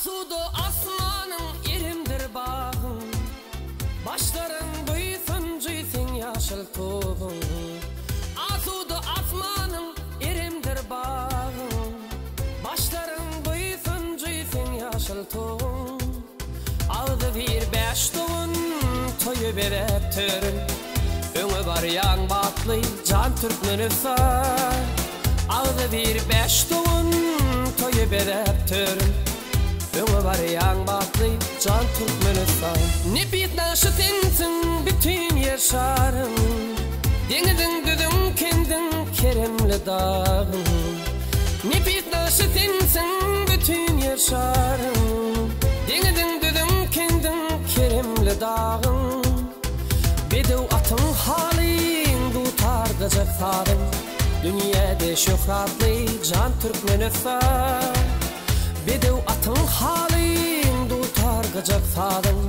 Asudu asmanın erimdir bağın, başların büyüsün cüysin yaşıl tuğun. Asudu asmanın erimdir bağın, başların büyüsün cüysin yaşıl tuğun. Aldı bir beş tuğun, toyu berep törün, öňe barýan batly can türkmeni sar. Aldı bir beş tuğun, toyu berep törün, öňe barýan batly can türkmeni sar. Nipit naşytynsyň bütün yer şarym, deňiziň düzüň kendin keremli dağın. Nipit naşytynsyň bütün yer şarym, deňiziň düzüň kendin keremli dağın. Bedew atın halin dutardyjak sarın, dünyada şöhratly can türkmeni sar. Bedew atın halin dutardyjak sarın,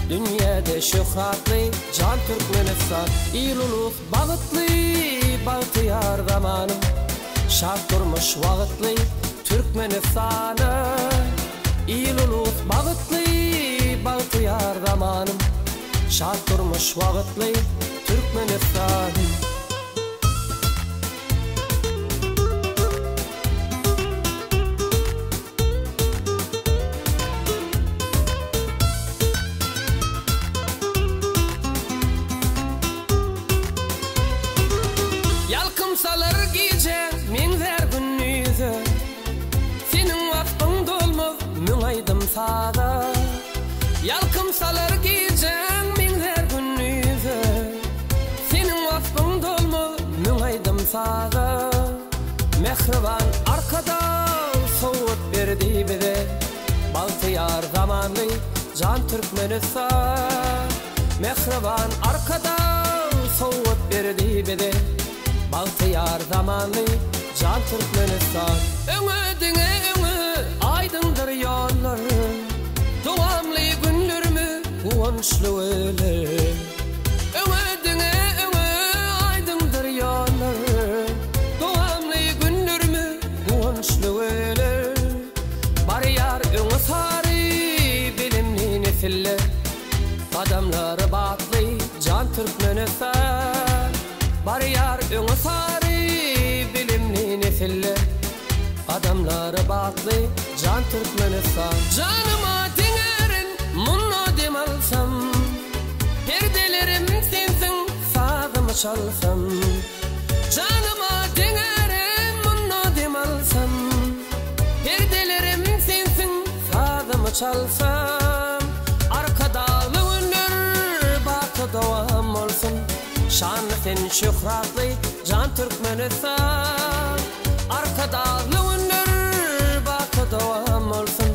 dünyada şöhratly can türkmeni sar. İluluk bagıtly bagtyar zamanım, şart durmuş wagtly türkmeni sana. İluluk bagıtly bagtyar zamanım, şart durmuş wagtly Türkmenistan. Yalkımsalar gece minzer günnüzü, senin vaktin dolmaz müňaydım sada. Yalkımsalar gece minzer günnüzü, senin vaktin dolmaz müňaydım sada. Mehriban arkada sowut berdi bize, bagtyar zamanly can türkmeni sar. Mehriban arkada sowut berdi bize, bagtyar zamanly can türkmeni sar. Öňe aydındır ýollar, dowamly günlerimi guwançly öler. Öňe aydındır ýollar, dowamly günlerimi guwançly öler. Barýar öňe sary bilimli nesiller, adamlary batly can türkmeni sar. Barýar öňe sary bilimli nesiller, adamlary batly can türkmeni sar. Janyma diňerin munna demalsam, perdelerim sensiň sagymy çalsam. Janyma diňerin munna demalsam, perdelerim sensiň sagymy çalsam. Arkadaly günler bakty dowam bolsun, şanly sen şöhratly can türkmeni sar. Arkadaly günler bakty dowam bolsun,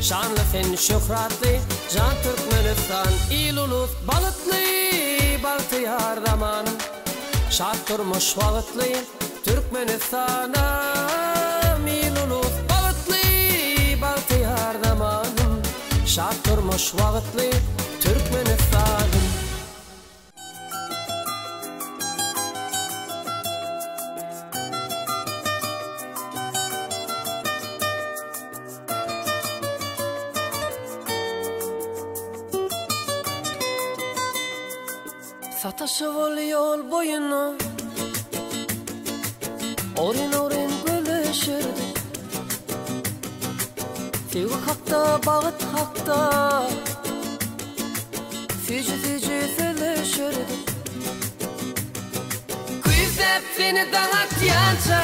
şanly sen şöhratly can türkmeni sar. İluluk bagıtly bagtyar zamanım, şart durmuş wagtly türkmeni sana. İluluk bagıtly bagtyar zamanım, şart durmuş wagtly türkmeni sarym. Sataşıp ol yol boyuna, orin gülüşürdik. Sevgi hakta, bağıt hakta, fücü söyleşirdik. Güzep seni daňatýança,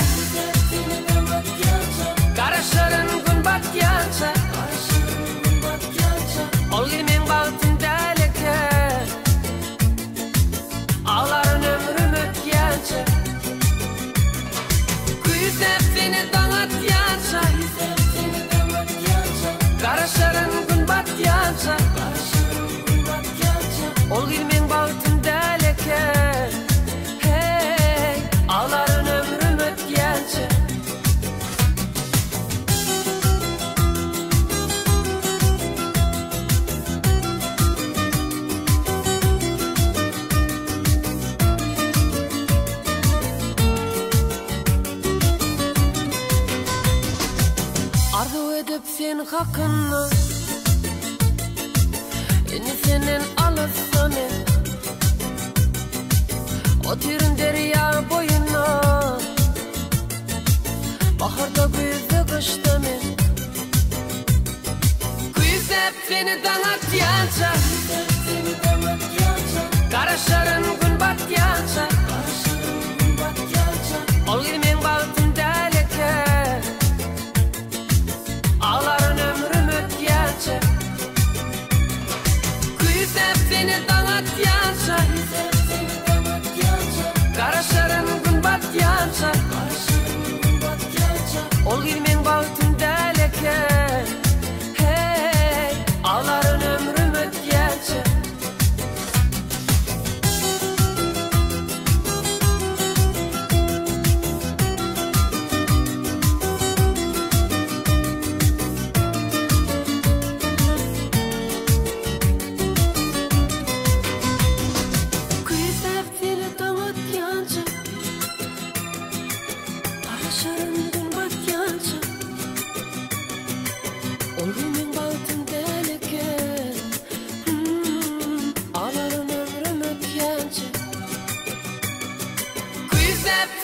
garaşların gün batýança, ol gelmeň bagtyn däleke, ağların ömrüm ötýänçe. Güzep seni daňatýança, garaşların gün batýança, ol gelmeň bagtyn däleke, hey, ağların ömrüm ötýänçe. hakkını Yeni senin alırsam Oturun derya boyuna Baharda güzde kışta men Güzep seni danatyanca Karaşarın gün batyanca Ol girmen bağıtın deleke Ağların ömrüm ötyanca Güzep seni danatyanca Karaşarın gün batyanca Ol girmen bağıtın deleke Hey, ağların ömrüm ötyanca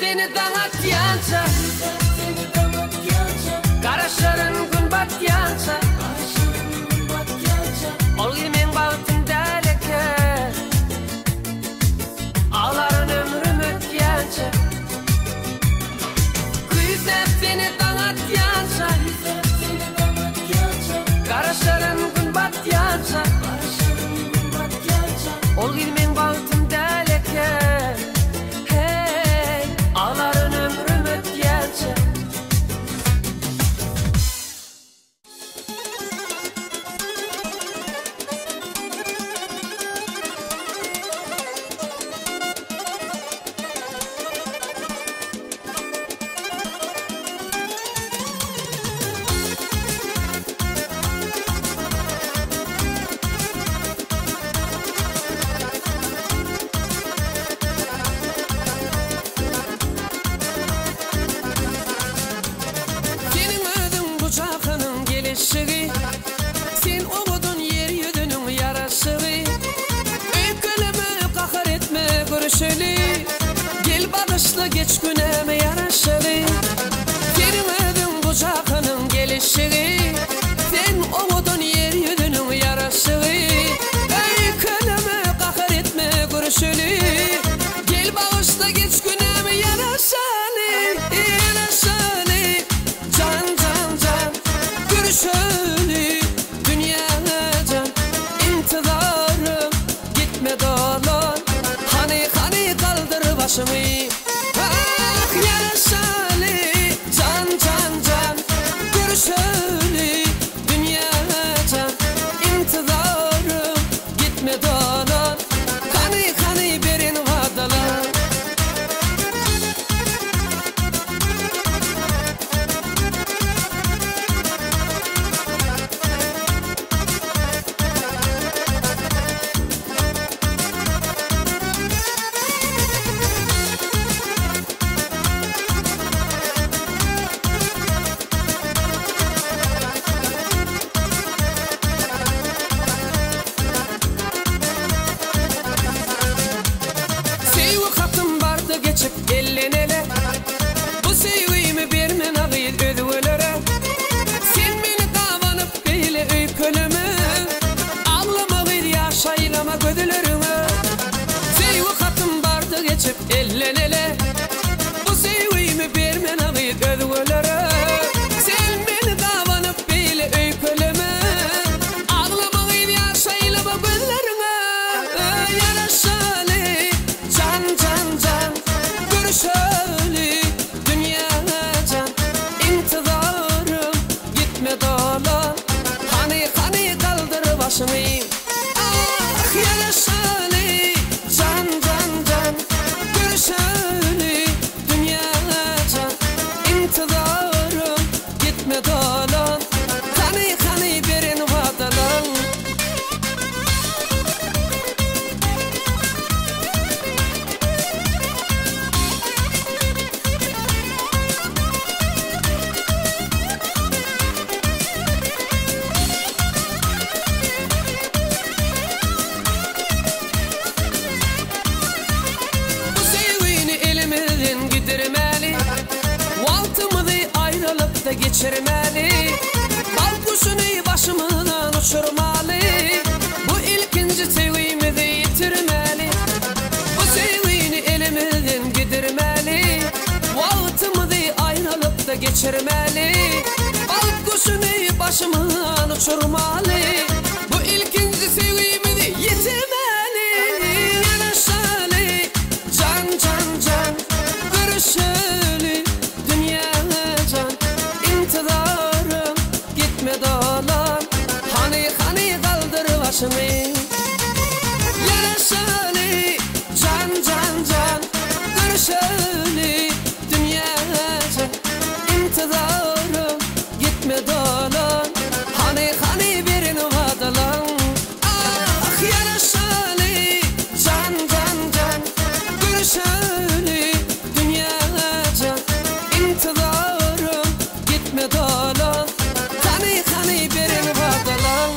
Seni danatyanca Karaşarın gün batyanca Ol girmen bağıtın deleke Ağların ömrüm ötyanca Güzep seni danatyanca Karaşarın gün batyanca Ol girmen bağıtın deleke Ağların ömrüm ötyanca Sen oğudun yer yüzünün yarası Öykülümü kahır etme görüşeli Gel bağışla geç güneme yaraşılı Senin ödün bucağının gelişi Sen oğudun yer yüzünün yarası Öykülümü kahır etme görüşeli Gel bağışla geç güneme yaraşılı Yaraşılı Can can can Görüşeli dünyaca intizarım gitme dolan Hani kaldır başımı Ah yaraşalı can can can Görüşeli dünyaca intizarım gitme dolan Hani berin vadalan Geçip ellenele Bu sevgimi vermen ağır ödülere Sen beni davanıp beyle öykülümü Ağlama bir yaşaylama gödülürümü Sevgi katım vardı geçip ellenele Bu sevgimi vermen ağır ödülere Sen beni davanıp beyle öykülümü Ağlama bir yaşaylama gödülürümü Yaraşalı can can can Görüşeli dünyaca intizarım gitme dolan Hani kaldır başımı Ah yaraşalı can can can Görüşeli dünyaca intizarım gitme dolan Hani berin vadalan geçirmeli, balık kuşunu başımdan uçurmalı. Bu ilkinci sevgimizi yitirmeli. Yanaşalı, can can can, görüşeli dünya can. İntidarım gitme dolan, hani kaldır başımı. Yanaşalı, can can can, görüşeli dünya can. İntidarım gitme dolan, hani birini vadalan. Ah yanaşalı, can can can, görüşeli dünya can. İntidarım gitme dolan, hani birini vadalan.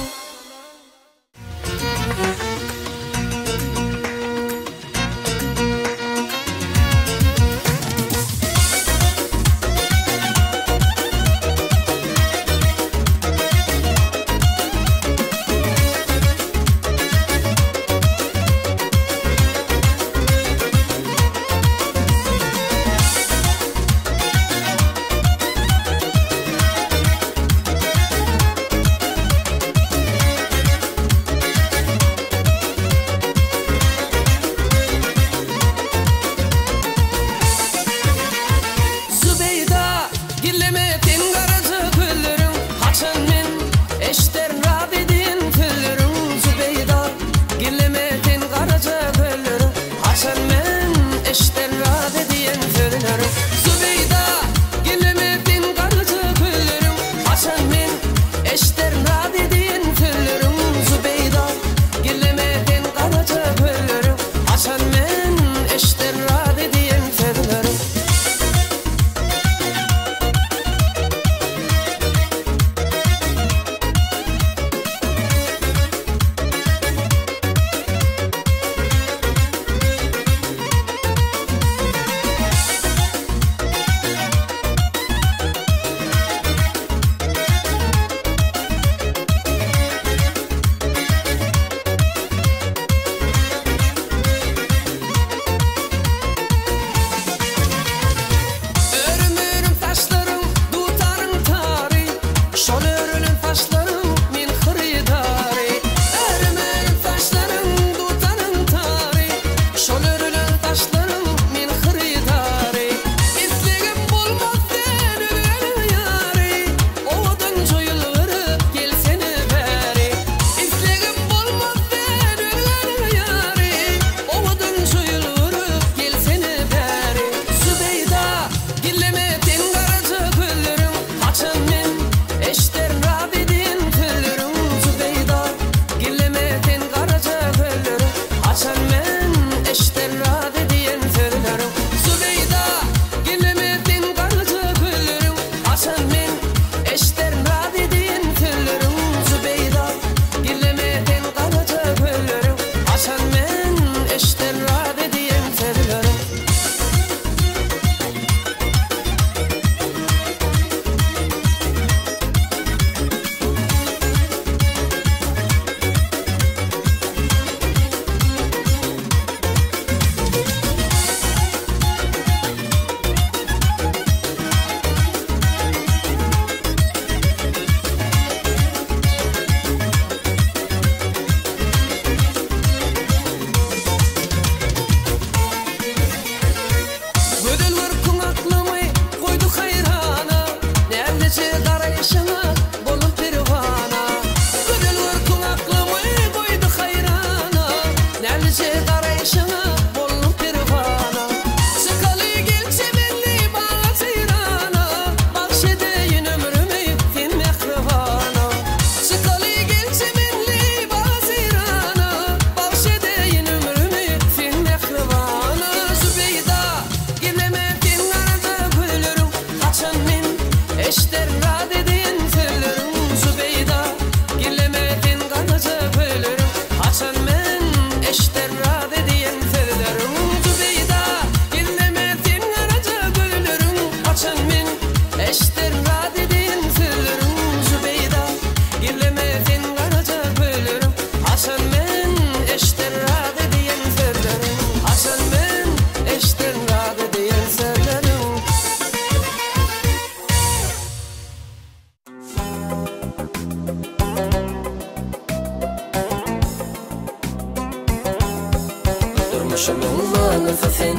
Durmuşumun manası sen,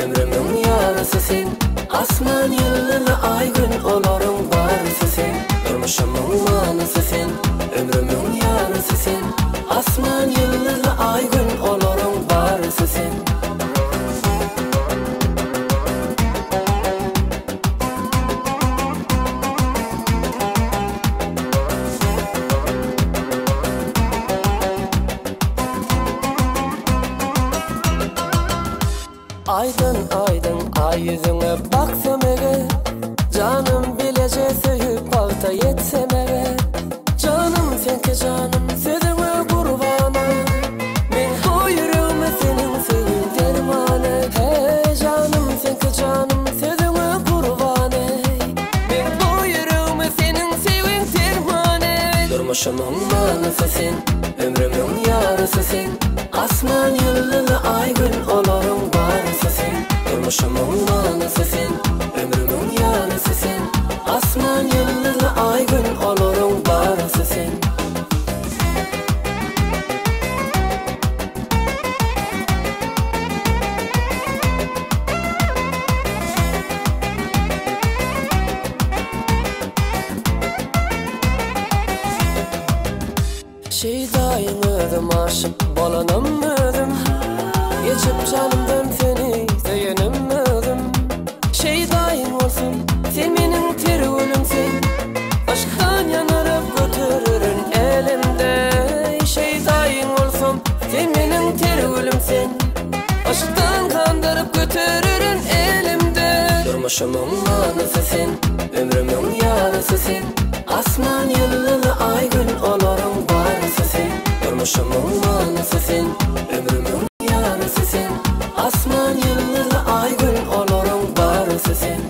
ömrümün yarısı sen. Asman yıldızı ay gün olarım varısı sen. Durmuşumun manası sen, ömrümün yarısı sen. Asman yıldızı ay gün olarım varısı sen. Aydın aydın ay yüzüne baksam ege, canım bilece söyüp balta yetsem ege. Canım senki canım sözüne kurbana, men bu yüreğime senin sevin dermane. Hey canım senki canım sözüne kurbana, men bu yüreğime senin sevin dermane. Durmuşumun manası sen, ömrümün yarısı sen. Asman yıldızı ay gün olarım varısı sen. Durmuşumun manası sen, ömrümün yarısı sen. Asman yıldızı ay gün olarım varısı sen. Şeydayım ödüm aşık bolanım ödüm, geçip canımdan seni söylenim ödüm. Şeydayım olsun sen benim tergülümsen, aşktan yanarıp götürürün elimde. Şeydayım olsun sen benim tergülümsen, aşktan kandırıp götürürün elimde. Durmuşumun manası sen, ömrümün yarısı sen. Asman yıldızı ay gün olarım varısı sen. Durmuşumun manası sen, ömrümün yarısı sen. Asman yıldızı ay gün olarım varısı sen.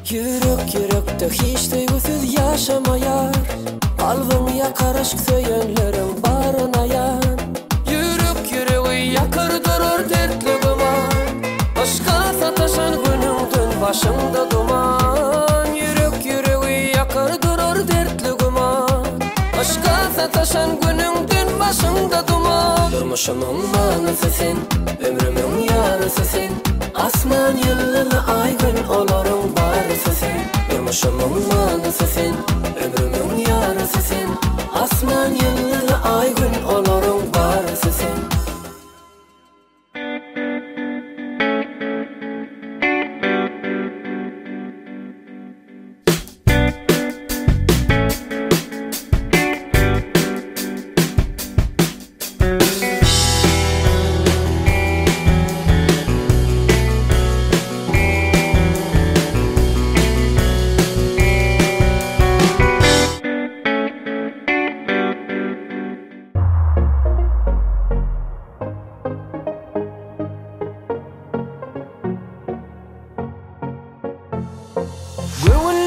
Yürek yürekte hiç duygusuz yaşamayar, kalbim yakar aşk söyönlerim barına yan. Yürek yüreği yakar durur dertligime, aşka sataşan günündün başımda duman. Yürek yüreği yakar durur dertligime, aşka sataşan günündün başımda duman. Durmuşumun manası sen, ömrümün yarısı sen. Asman yıldızı ay gün olarım varısı sen. Durmuşumun manası sen, ömrümün yarısı sen. Asman yıldızı ay gün olarım varısı sen. Growing